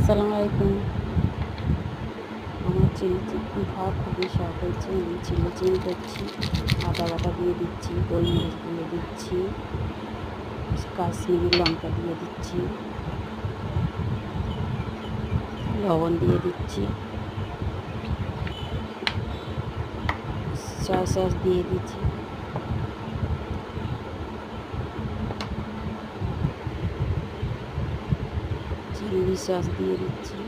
আসসালামু আলাইকুম। আমার চিলি চিকেন খাওয়া খুবই শখ হয়েছে। আমি চিলি চিকেন করছি। আদা বাটা দিয়ে দিচ্ছি, গোলমরিচ দিয়ে দিচ্ছি, কাশ্মীরি লঙ্কা দিয়ে দিচ্ছি, লবণ দিয়ে দিচ্ছি, সয়া সস দিয়ে দিচ্ছি, চিলি সস দিয়ে দিচ্ছি,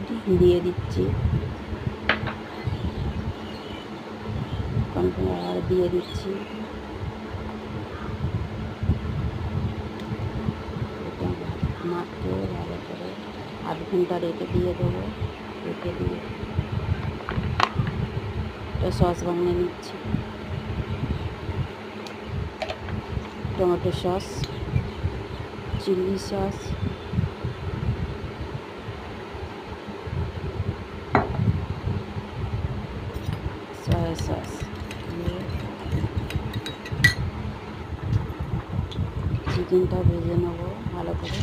ডিম দিয়ে দিচ্ছি, কর্নফ্লাওয়ার দিয়ে দিচ্ছি। এটা মাখিয়ে ভালো করে আধ ঘন্টা রেখে দিয়ে দেবো। রেখে দিয়ে একটা সস বানিয়ে নিচ্ছি। Tomato sauce, chilli sauce, soya sauce দিয়ে চিকেনটা ভেজে নেবো ভালো করে।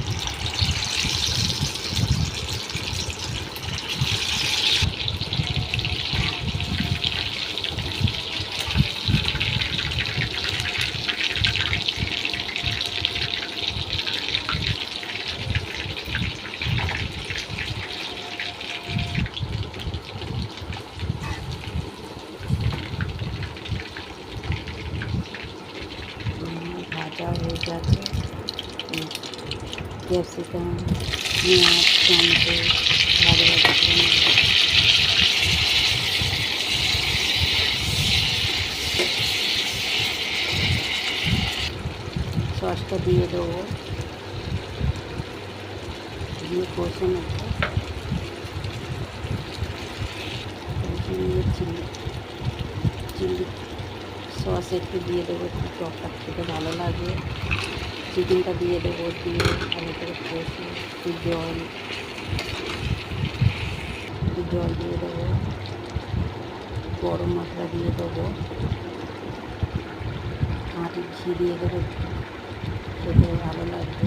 ভাজা হয়ে গেছে। ক্যাপসিকাম, পেঁয়াজ, টমেটো ভাজা ভাজা করে নেব। সসটা দিয়ে দেবো, দিয়ে কষে নেব। কষে নিয়ে চিলি সস একটু দিয়ে দেবো, একটু টকটা খেতে ভালো লাগে। চিকেনটা দিয়ে দেবো, দিয়ে ভালো করে কষে একটু জল দিয়ে দেবো, গরম মশলা দিয়ে দেবো, ঘি দিয়ে দেবো, খেতে ভালো লাগবে।